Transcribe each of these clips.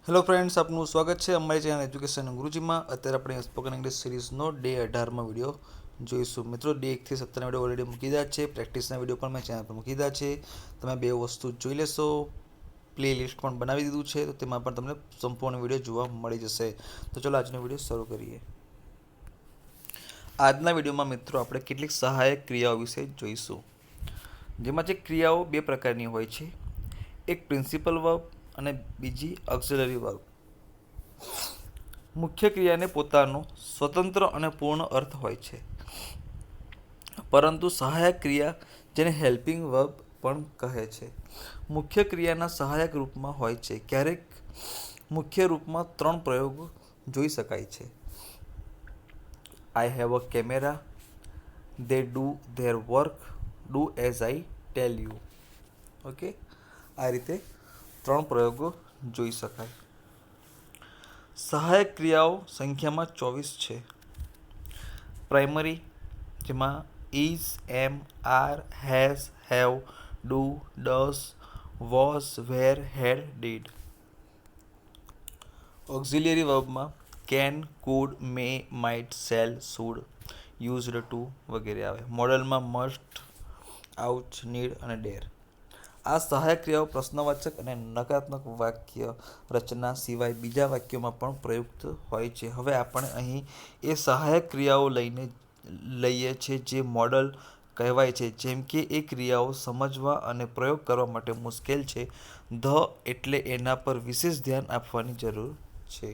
Hello friends, આપનું સ્વાગત છે અમારી ચેનલ એજ્યુકેશન ગુરુજીમાં. અત્યારે આપણે સ્પોકન ઇંગ્લિશ સિરીઝનો ડે 18માં વિડીયો જોઈશું. મિત્રો, ડે 1થી 17ના વિડીયો ઓલરેડી મૂકી દીધા છે. પ્રેક્ટિસના વિડીયો પણ મેં ચેનલ પર મૂકી દીધા છે. તમે બે વસ્તુ જોઈ લેશો. પ્લે લિસ્ટ પણ બનાવી દીધું છે, તો તેમાં પણ તમને સંપૂર્ણ વિડીયો જોવા મળી જશે. તો ચલો આજનો વિડીયો શરૂ કરીએ. આજના વિડીયોમાં મિત્રો આપણે કેટલીક સહાયક ક્રિયાઓ વિશે જોઈશું. જેમાં જે ક્રિયાઓ બે પ્રકારની હોય છે, એક પ્રિન્સિપલ વર્બ અને બીજી ઓક્સિલરી વર્બ. મુખ્ય ક્રિયાને પોતાનો સ્વતંત્ર અને પૂર્ણ અર્થ હોય છે, પરંતુ સહાયક ક્રિયા, જેને હેલ્પિંગ વર્બ પણ કહે છે, મુખ્ય ક્રિયાના સહાયક રૂપમાં હોય છે. ક્યારેક મુખ્ય રૂપમાં ત્રણ પ્રયોગો જોઈ શકાય છે: I have a camera, they do their work, do as I tell you. Okay, આ રીતે ત્રણ પ્રયોગો જોઈ શકાય. સહાયક ક્રિયાઓ સંખ્યામાં 24 છે. પ્રાઇમરી, જેમાં is, am, are, has, have, do, does, was, were, had, did. Auxiliary વર્બમાં can, could, may, might, shall, should, used to વગેરે આવે. મોડલમાં મસ્ટ, આઉચ, નીડ અને ડેર. આ સહાયક ક્રિયાઓ પ્રશ્નવાચક અને નકારાત્મક વાક્ય રચના સિવાય બીજા વાક્યોમાં પણ પ્રયુક્ત હોય છે. હવે આપણે અહીં એ સહાયક ક્રિયાઓ લઈએ છીએ જે મોડલ કહેવાય છે, જેમ કે એ ક્રિયાઓ સમજવા અને પ્રયોગ કરવા માટે મુશ્કેલ છે. ધ એટલે એના પર વિશેષ ધ્યાન આપવાની જરૂર છે.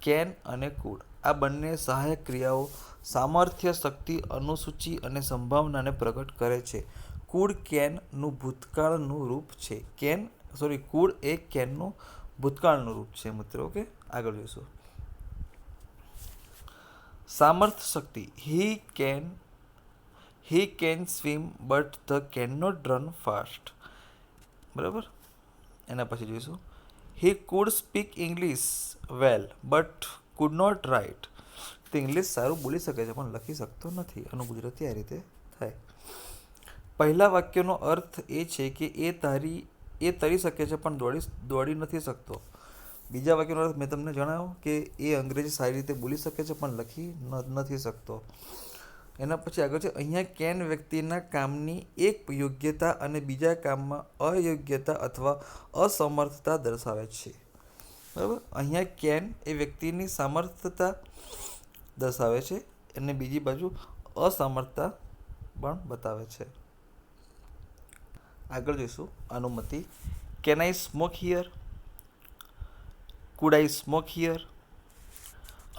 કેન અને કુડ, આ બંને સહાયક ક્રિયાઓ સામર્થ્ય, શક્તિ, અનુસૂચિ અને સંભાવનાને પ્રગટ કરે છે. કુડ કેનનું ભૂતકાળનું રૂપ છે. કુડ એ કેનનું ભૂતકાળનું રૂપ છે મિત્રો. ઓકે, આગળ જોઈશું. સામર્થ્ય, શક્તિ. He can swim but the can not run fast. બરાબર. એના પછી જોઈશું. He could speak English well but could not write. તે ઇંગ્લિશ સારું બોલી શકે છે પણ લખી શકતો નથી. આનું ગુજરાતી આ રીતે થાય. પહેલા વાક્યનો અર્થ એ છે કે એ તરી શકે છે પણ દોડી નથી શકતો. બીજા વાક્યનો અર્થ મેં તમને જણાવ્યો કે એ અંગ્રેજી સારી રીતે બોલી શકે છે પણ લખી નથી શકતો. એના પછી આગળ છે, અહીંયા કેન વ્યક્તિના કામની એક યોગ્યતા અને બીજા કામમાં અયોગ્યતા અથવા અસમર્થતા દર્શાવે છે. બરાબર. અહીંયા કેન એ વ્યક્તિની સામર્થ્યતા દર્શાવે છે અને બીજી બાજુ અસમર્થતા પણ બતાવે છે. આગળ જોઈશું. અનુમતિ. Can I smoke here? Food I smoke here?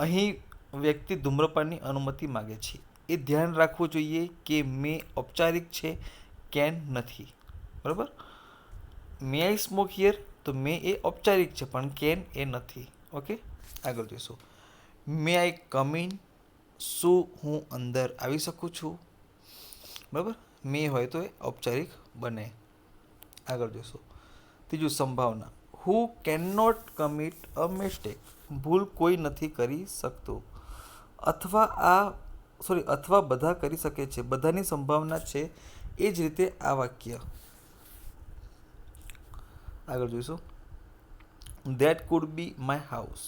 અહીં વ્યક્તિ ધૂમ્રપાનની અનુમતિ માગે છે. એ ધ્યાન રાખવું જોઈએ કે મે ઔપચારિક છે, કેન નથી. બરાબર. મે આઈ સ્મોક હિયર, તો મે એ ઔપચારિક છે પણ કેન એ નથી. ઓકે, આગળ જોઈશું. મે આઈ કમ ઇન? શું હું અંદર આવી શકું છું? બરાબર. મે હોય તો એ ઔપચારિક બને. આગળ જોઈશું. ત્રીજું, સંભાવના. Who can not commit a mistake? ભૂલ કોઈ નથી કરી શકતું. અથવા બધા કરી શકે છે. બધાની સંભાવના છે. એ જ રીતે આ વાક્ય. આગળ જોઈશું. That could be my house.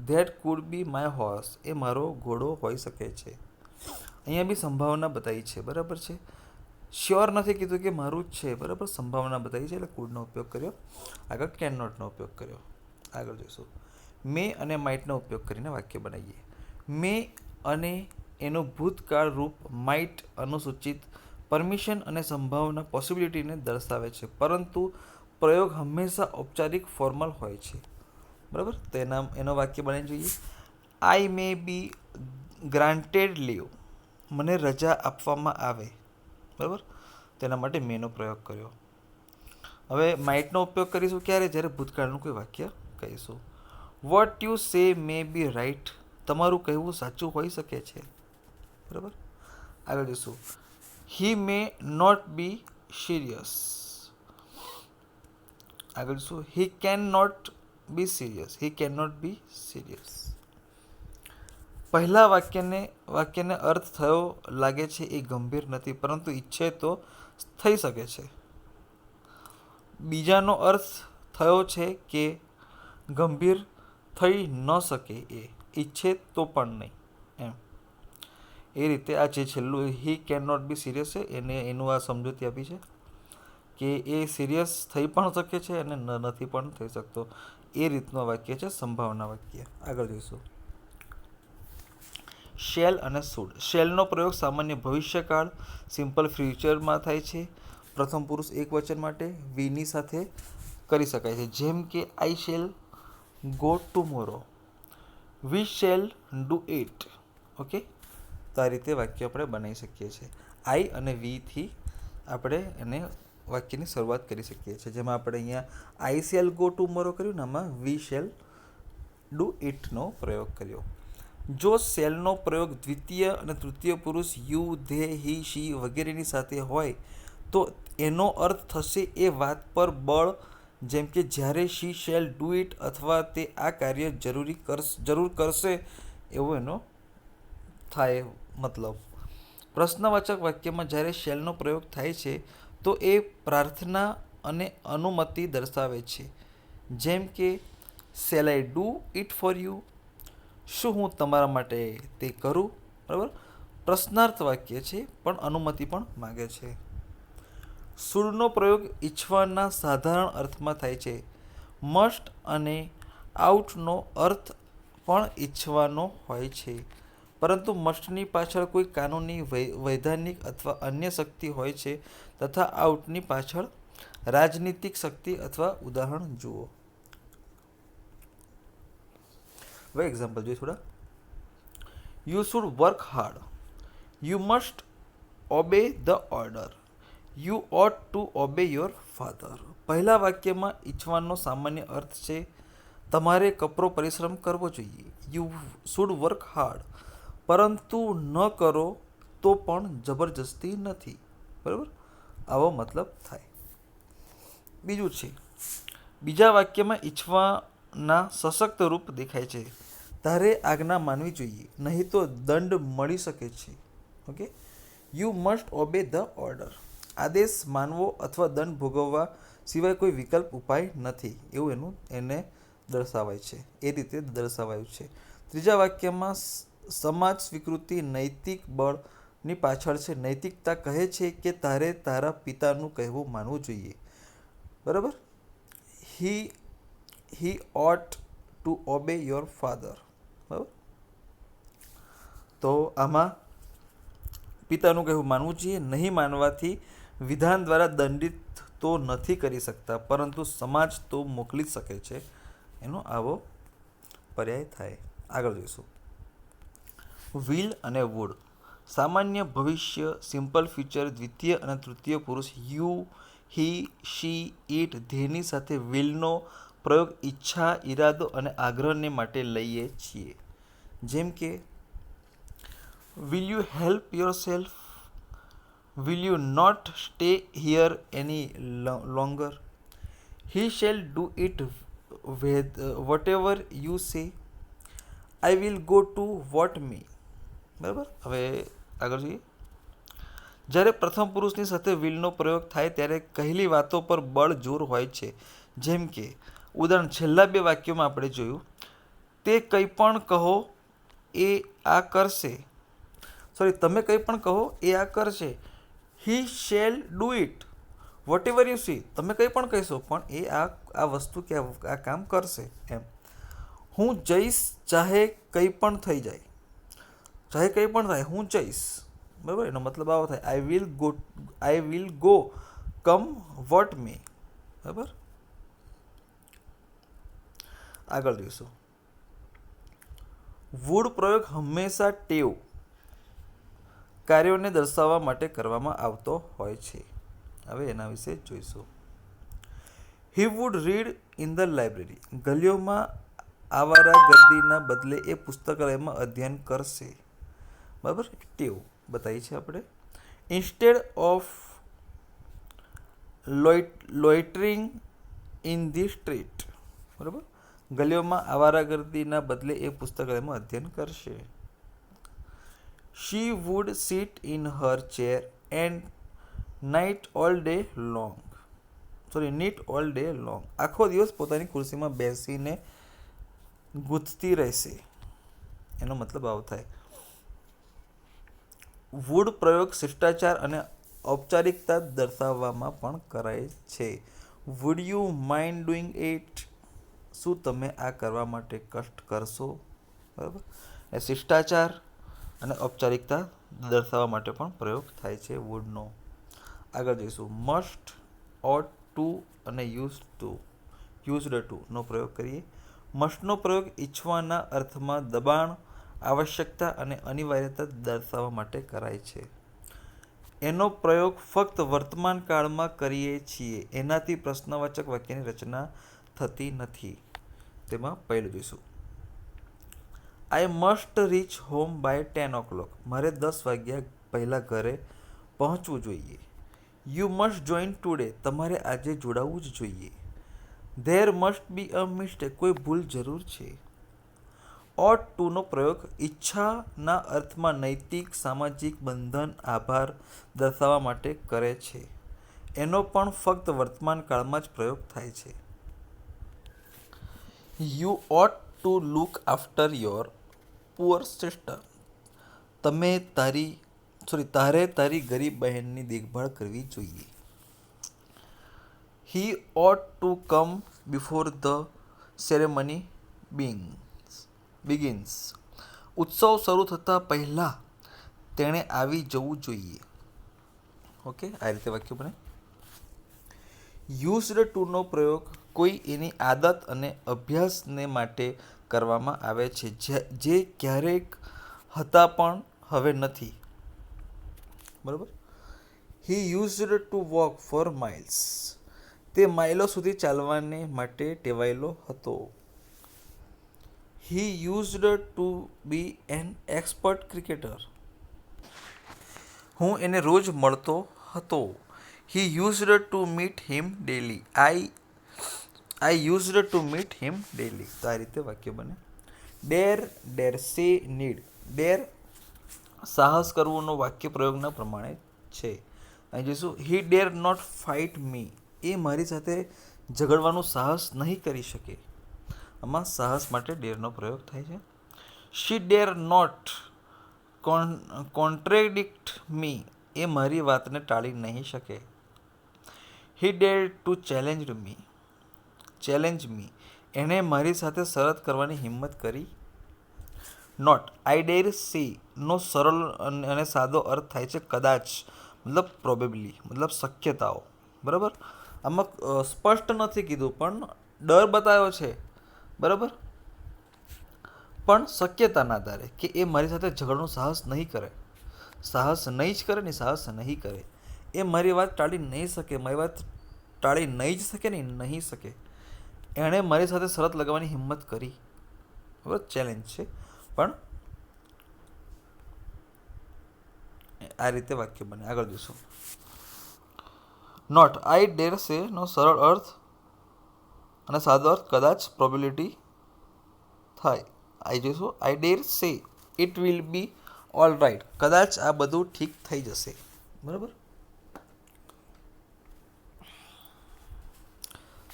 That could be my horse. એ મારો ઘોડો હોઈ શકે છે. અહીંયા બી સંભાવના બતાવી છે. બરાબર છે. શ્યોર નથી કીધું કે મારું જ છે. બરાબર. સંભાવના બતાવી છે એટલે કુડનો ઉપયોગ કર્યો. આગળ કેન નોટનો ઉપયોગ કર્યો. આગળ જોઈશું. મે અને માઇટનો ઉપયોગ કરીને વાક્ય બનાવીએ. મે અને એનું ભૂતકાળ રૂપ માઇટ અનુસૂચિત, પરમિશન અને સંભાવના પોસિબિલિટીને દર્શાવે છે, પરંતુ પ્રયોગ હંમેશા ઔપચારિક ફોર્મલ હોય છે. બરાબર. તો એનો વાક્ય બનાવી જોઈએ. આઈ મે બી ગ્રાન્ટેડ લીવ. મને રજા આપવામાં આવે. બરાબર. તેના માટે મેનો પ્રયોગ કર્યો. હવે માઇટનો ઉપયોગ કરીશું ક્યારે? જ્યારે ભૂતકાળનું કોઈ વાક્ય કહીશું. What you say May B write. તમારું કહેવું સાચું હોઈ શકે છે. બરાબર. આગળ જઈશું. He may not be serious. આગળ જઈશું. He can not be serious. He can not be serious. પહેલા વાક્યને અર્થ થયો લાગે છે એ ગંભીર નથી, પરંતુ ઈચ્છે તો થઈ શકે છે. બીજાનો અર્થ થયો છે કે ગંભીર થઈ ન શકે, એ ઈચ્છે તો પણ નહીં, એમ એ રીતે આ જે છેલ્લું he can not be serious છે એનું આ સમજૂતી આપી છે કે એ સિરિયસ થઈ પણ શકે છે અને નથી પણ થઈ શકતો. એ રીતનું વાક્ય છે સંભાવના વાક્ય. આગળ જોઈશું. શેલ અને શુડ. શેલનો પ્રયોગ સામાન્ય ભવિષ્યકાળ સિમ્પલ ફ્યુચરમાં થાય છે. પ્રથમ પુરુષ એક વચન માટે વીની સાથે કરી શકાય છે, જેમ કે આઈ shell go tomorrow, we shall do it. Okay, તો આ રીતે વાક્ય આપણે બનાવી શકીએ છીએ. આઈ અને વીથી આપણે એને વાક્યની શરૂઆત કરી શકીએ છીએ. જેમાં આપણે અહીંયા આઈ શેલ ગો ટુમોરો કર્યું ને આમાં વી શેલ ડુ ઇટનો પ્રયોગ કર્યો. જો શેલનો પ્રયોગ દ્વિતીય અને તૃતીય પુરુષ યુ, ધે, હી, શી વગેરેની સાથે હોય તો એનો અર્થ થશે એ વાત પર બળ, જેમ કે જ્યારે શી શેલ ડુ ઇટ અથવા તે આ કાર્ય જરૂર કરશે એવો એનો થાય મતલબ. પ્રશ્નવાચક વાક્યમાં જ્યારે શેલનો પ્રયોગ થાય છે તો એ પ્રાર્થના અને અનુમતિ દર્શાવે છે, જેમ કે shall I do it for you, શું હું તમારા માટે તે કરું. બરાબર, પ્રશ્નાર્થ વાક્ય છે પણ અનુમતિ પણ માગે છે. શુડનો પ્રયોગ ઈચ્છવાના સાધારણ અર્થમાં થાય છે. મસ્ટ અને આઉટનો અર્થ પણ ઈચ્છવાનો હોય છે, પરંતુ મસ્ટની પાછળ કોઈ કાનૂની, વૈધાનિક અથવા અન્ય શક્તિ હોય છે તથા આઉટની પાછળ રાજનીતિક શક્તિ અથવા ઉદાહરણ જુઓ. હવે એક્ઝામ્પલ જોઈએ થોડા. You should work hard, you must obey the order, you ought to obey your father. પહેલા વાક્યમાં ઈચ્છવાનો સામાન્ય અર્થ છે તમારે કપરો પરિશ્રમ કરવો જોઈએ, યુ શુડ વર્ક હાર્ડ, પરંતુ ન કરો તો પણ જબરજસ્તી નથી. બરાબર, આવો મતલબ થાય. બીજું છે, બીજા વાક્યમાં ઈચ્છવાના સશક્ત રૂપ દેખાય છે. તારે આજ્ઞા માનવી જોઈએ, નહીં તો દંડ મળી શકે છે. Okay, you must obey the order. આદેશ માનવો અથવા દંડ ભોગવવા સિવાય કોઈ વિકલ્પ ઉપાય નથી, એવું એને દર્શાવાય છે. એ રીતે દર્શાવાયું છે. ત્રીજા વાક્યમાં સમાજ સ્વીકૃતિ નૈતિક બળની પાછળ છે. નૈતિકતા કહે છે કે તારે તારા પિતાનું કહેવું માનવું જોઈએ. બરાબર, હી ought to obey your father. બરાબર, તો આમાં પિતાનું કહેવું માનવું જોઈએ. નહીં માનવાથી વિધાન દ્વારા દંડિત તો નથી કરી શકતા, પરંતુ સમાજ તો મોકલી જ શકે છે. એનો આવો પર્યાય થાય. આગળ જોઈશું. વિલ અને વુડ. સામાન્ય ભવિષ્ય સિમ્પલ ફ્યુચર દ્વિતીય અને તૃતીય પુરુષ યુ, હી, શી, ઇટ, ધેની સાથે વિલનો પ્રયોગ ઈચ્છા, ઈરાદો અને આગ્રહને માટે લઈએ છીએ, જેમ કે will you help yourself, will you not stay here any longer, he shall do it whatever you say, I will go to vote me. બરાબર, હવે આગળ જોઈએ. જ્યારે પ્રથમ પુરુષની સાથે વિલનો પ્રયોગ થાય ત્યારે કહેલી વાતો પર બળ જોર હોય છે, જેમ કે ઉદાહરણ છેલ્લા બે વાક્યોમાં આપણે જોયું, તે કંઈ પણ કહો એ આ કરશે, તમે કંઈ પણ કહો એ આ કરશે. He shall do it whatever you see, તમે કંઈ પણ કહેશો પણ એ આ વસ્તુ કે આ કામ કરશે, એમ. હું જઈશ ચાહે કંઈ પણ થઈ જાય, ચાહે કંઈ પણ થાય હું જઈશ. બરાબર, એનો મતલબ આવો થાય, I will go come what may. બરાબર, આગળ જોઈશું. વુડ પ્રયોગ હંમેશા ટેવ, કાર્યોને દર્શાવવા માટે કરવામાં આવતો હોય છે. હવે એના વિશે જોઈશું. He would read in the library. ગલીઓમાં આવારાગર્દીના બદલે એ પુસ્તકાલયમાં અધ્યયન કરશે. બરાબર, ટેવ બતાવી છે આપણે. Instead of loitering in the street. બરાબર, ગલીઓમાં આવારાગર્દીના બદલે એ પુસ્તકાલયમાં અધ્યયન કરશે. She would sit in her chair and knit all day long. Knit all day long, આખો દિવસ પોતાની ખુરશીમાં બેસીને ગૂંથતી રહેશે, એનો મતલબ આવો થાય. વુડ પ્રયોગ શિષ્ટાચાર અને ઔપચારિકતા દર્શાવવામાં પણ કરાય છે. Would you mind doing it, શું તમે આ કરવા માટે કષ્ટ કરશો, બરાબર. એ શિષ્ટાચાર અને ઔપચારિકતા દર્શાવવા માટે પણ પ્રયોગ થાય છે વુડનો. આગળ જઈશું. મસ્ટ, ઓટ ટુ અને યુઝડ ટુ નો પ્રયોગ કરીએ. મસ્ટનો પ્રયોગ ઈચ્છવાના અર્થમાં દબાણ, આવશ્યકતા અને અનિવાર્યતા દર્શાવવા માટે કરાય છે. એનો પ્રયોગ ફક્ત વર્તમાન કાળમાં કરીએ છીએ, એનાથી પ્રશ્નવાચક વાક્યની રચના થતી નથી. તેમાં પહેલું જોઈશું. I must reach home by 10 o'clock, મારે 10 વાગ્યા પહેલાં ઘરે પહોંચવું જોઈએ. યુ મસ્ટ જોઈન ટુડે, તમારે આજે જોડાવવું જ જોઈએ. There must be a mistake, કોઈ ભૂલ જરૂર છે. ઓટ ટુનો પ્રયોગ ઈચ્છાના અર્થમાં નૈતિક, સામાજિક બંધન, આભાર દર્શાવવા માટે કરે છે. એનો પણ ફક્ત વર્તમાન કાળમાં જ પ્રયોગ થાય છે. You ought to look after your poor sister, તારે તારી ગરીબ બહેનની દેખભાળ કરવી જોઈએ. He ought to come before the ceremony begins, ઉત્સવ શરૂ થતાં પહેલાં તેણે આવી જવું જોઈએ. ઓકે, આ રીતે વાક્ય બને. યુઝડ ટુનો પ્રયોગ કોઈ એની આદત અને અભ્યાસને માટે કરવામાં આવે છે, જે ક્યારેક હતા પણ હવે નથી, બરાબર. He used to walk four miles, તે માઇલો સુધી ચાલવાને માટે ટેવાયેલો હતો. He used to be an expert cricketer, હું એને રોજ મળતો હતો. He used to meet him daily, I used to meet him daily. તો આ રીતે વાક્ય બને. ડેર સે નીડ, ડેર સાહસ કરવુંનો વાક્ય પ્રયોગના પ્રમાણે છે. અહીં જોઈશું. હી ડેર નોટ ફાઇટ મી, એ મારી સાથે ઝઘડવાનું સાહસ નહીં કરી શકે. આમાં સાહસ માટે ડેરનો પ્રયોગ થાય છે. શી ડેર નોટ કોન્ટ્રેડિક્ટ મી, એ મારી વાતને ટાળી નહીં શકે. હી ડેર ટુ ચેલેન્જ મી, એણે મારી સાથે શરત કરવાની હિંમત કરી. નોટ, આઈ ડેર સી નો સરળ અને સાદો અર્થ થાય છે કદાચ, મતલબ પ્રોબેબલી, મતલબ શક્યતાઓ, બરાબર. આમાં સ્પષ્ટ નથી કીધું પણ ડર બતાવ્યો છે, બરાબર. પણ શક્યતાના આધારે કે એ મારી સાથે ઝઘડવાનું સાહસ નહીં કરે, સાહસ નહીં જ કરે ને, સાહસ નહીં કરે. એ મારી વાત ટાળી નહીં શકે, મારી વાત ટાળી નહીં જ શકે ને, નહીં શકે. એણે મારી સાથે શરત લગાવવાની હિંમત કરી, બરાબર. ચેલેન્જ છે પણ આ રીતે વાક્ય બને. આગળ જોઈશું. નોટ, આઈ ડેર સે નો સરળ અર્થ અને સાદો અર્થ કદાચ પ્રોબેબિલિટી થાય. આઈ જોઈશું. I dare say it will be all right, કદાચ આ બધું ઠીક થઈ જશે, બરાબર.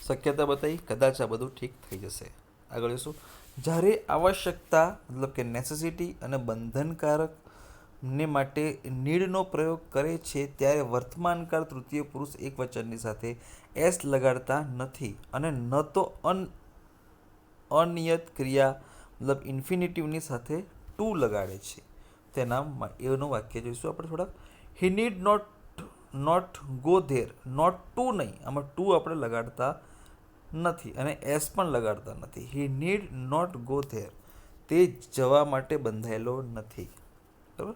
શક્યતા બતાવી, કદાચ આ બધું ઠીક થઈ જશે. આગળ જોઈશું. જ્યારે આવશ્યકતા મતલબ કે નેસેસિટી અને બંધનકારક ને માટે નીડનો પ્રયોગ કરે છે, ત્યારે વર્તમાનકાળ તૃતીય પુરુષ એકવચનની સાથે એસ લગાડતા નથી અને ન તો અનિયત ક્રિયા મતલબ ઇન્ફિનિટિવની સાથે ટુ લગાડે છે. તેના એનું વાક્ય જોઈશું આપણે થોડાક. He need not go there, not to નહીં, આમાં ટુ આપણે લગાડતા નથી અને એસ પણ લગાડતા નથી. હી નીડ નોટ ગો ધેર, તે જવા માટે બંધાયેલો નથી, બરાબર.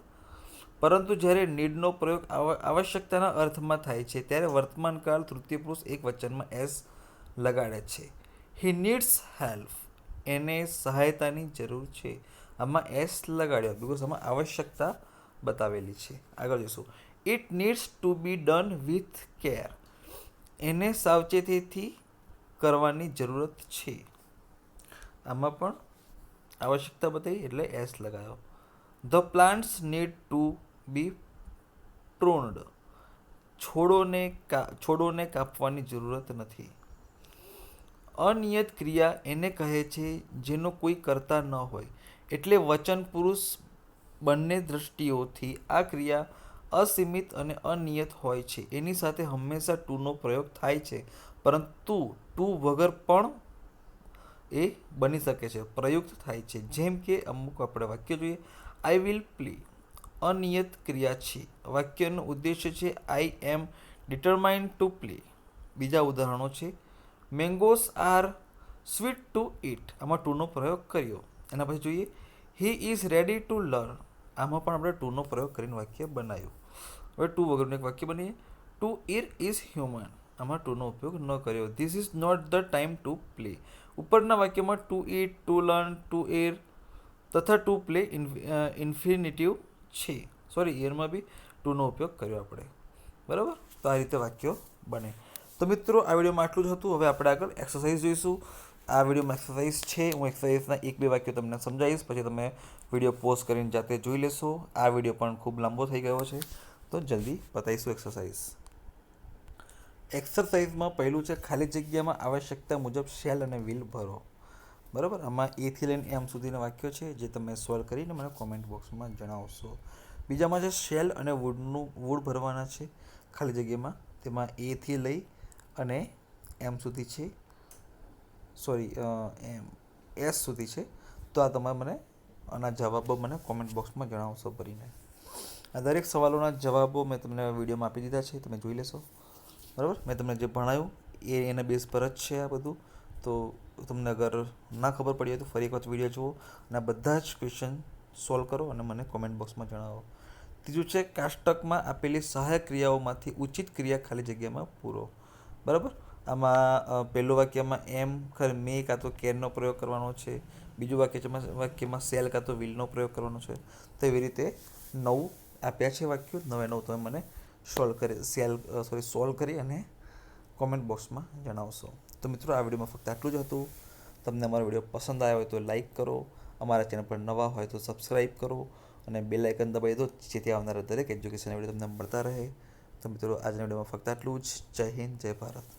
પરંતુ જ્યારે નીડનો પ્રયોગ આવશ્યકતાના અર્થમાં થાય છે, ત્યારે વર્તમાનકાળ તૃતીય પુરુષ એક વચનમાં એસ લગાડે છે. હી નીડ્સ હેલ્પ, એને સહાયતાની જરૂર છે. આમાં એસ લગાડ્યો બિકોઝ આમાં આવશ્યકતા બતાવેલી છે. આગળ જોઈશું. It needs two B done with care, એને સાવચેતીથી કરવાની જરૂરત છે. આમાં પણ આવશ્યકતા બતાવી એટલે એસ લગાવ્યો. ધ પ્લાન્ટ્સ નીડ ટુ બી પ્રૂન્ડ, છોડોને કાપવાની જરૂરત નથી. અનિયત ક્રિયા એને કહે છે જેનો કોઈ કરતા ન હોય. એટલે વચન પુરુષ બંને દ્રષ્ટિઓથી આ ક્રિયા અસીમિત અને અનિયત હોય છે. એની સાથે હંમેશા ટુનો પ્રયોગ થાય છે, પરંતુ ટુ વગર પણ એ બની શકે છે, પ્રયુક્ત થાય છે. જેમ કે અમુક આપણે વાક્ય જોઈએ. આઈ વિલ પ્લે અનિયત ક્રિયા છે. વાક્યનો ઉદ્દેશ્ય છે આઈ એમ ડિટરમાઇન્ડ ટુ પ્લે. બીજા ઉદાહરણો છે. મેંગોસ આર સ્વીટ ટુ ઇટ. આમાં ટુનો પ્રયોગ કર્યો. એના પછી જોઈએ he is ready to learn. આમાં પણ આપણે ટુનો પ્રયોગ કરીને વાક્ય બનાવ્યું. હવે ટુ વગરનું એક વાક્ય બનીએ. To err is human. આમાં ટુનો ઉપયોગ ન કર્યો. This is not the time to play. ઉપરના વાક્યમાં to eat, to learn, to err તથા ટુ પ્લે ઇન્ફિનિટિવ છે. સોરી, એરમાં બી ટુનો ઉપયોગ કર્યો આપણે. બરાબર? તો આ રીતે વાક્યો બને. તો મિત્રો, આ વિડીયોમાં આટલું જ હતું. હવે આપણે આગળ એક્સરસાઇઝ જોઈશું. આ વિડીયોમાં એક્સરસાઇઝ છે. હું એક્સરસાઇઝના 1-2 વાક્યો તમને સમજાવીશ, પછી તમે વિડીયો પોઝ કરીને જાતે જોઈ લેશો. આ વિડીયો પણ ખૂબ લાંબો થઈ ગયો છે, તો જલ્દી બતાવીશું એક્સરસાઇઝ. એક્સરસાઇઝમાં પહેલું છે ખાલી જગ્યામાં આવશ્યકતા મુજબ શેલ અને વિલ ભરો. બરાબર? આમાં એથી લઈને એમ સુધીના વાક્યો છે, જે તમે સોલ્વ કરીને મને કોમેન્ટ બોક્સમાં જણાવશો. બીજામાં છે શેલ અને વુડ ભરવાના છે ખાલી જગ્યામાં. તેમાં એથી લઈ અને એમ સુધી છે, સોરી એસ સુધી છે. તો આ તમે મને આના જવાબો મને કોમેન્ટ બોક્સમાં જણાવશો ભરીને. આ દરેક સવાલોના જવાબો મેં તમને વિડીયોમાં આપી દીધા છે, તમે જોઈ લેશો. બરાબર? મેં તમને જે ભણાવ્યું એના બેઝ પર જ છે આ બધું. તો તમને અગર ના ખબર પડી હોય તો ફરી એક વખત વિડીયો જુઓ અને આ બધા જ ક્વેશ્ચન સોલ્વ કરો અને મને કોમેન્ટ બોક્સમાં જણાવો. ત્રીજું છે કાષ્ટકમાં આપેલી સહાયક ક્રિયાઓમાંથી ઉચિત ક્રિયા ખાલી જગ્યામાં પૂરો. બરાબર? આમાં પહેલું વાક્યમાં એમ મે કાં તો કેરનો પ્રયોગ કરવાનો છે. બીજું વાક્યમાં સેલ કાં તો વિલનો પ્રયોગ કરવાનો છે. તો એવી રીતે 9 આપ્યા છે વાક્યો. 9 તમે મને સોલ્વ કરી અને કોમેન્ટ બોક્સમાં જણાવશો. તો મિત્રો, આ વિડીયોમાં ફક્ત આટલું જ હતું. તમને અમારો વિડીયો પસંદ આવ્યો હોય તો લાઈક કરો, અમારા ચેનલ પર નવા હોય તો સબસ્ક્રાઈબ કરો અને બેલ આઇકન દબાવી દો, જેથી આવનારા દરેક એજ્યુકેશન વિડીયો તમને મળતા રહે. તો મિત્રો, આજના વિડીયોમાં ફક્ત આટલું જ. જય હિન્દ, જય ભારત.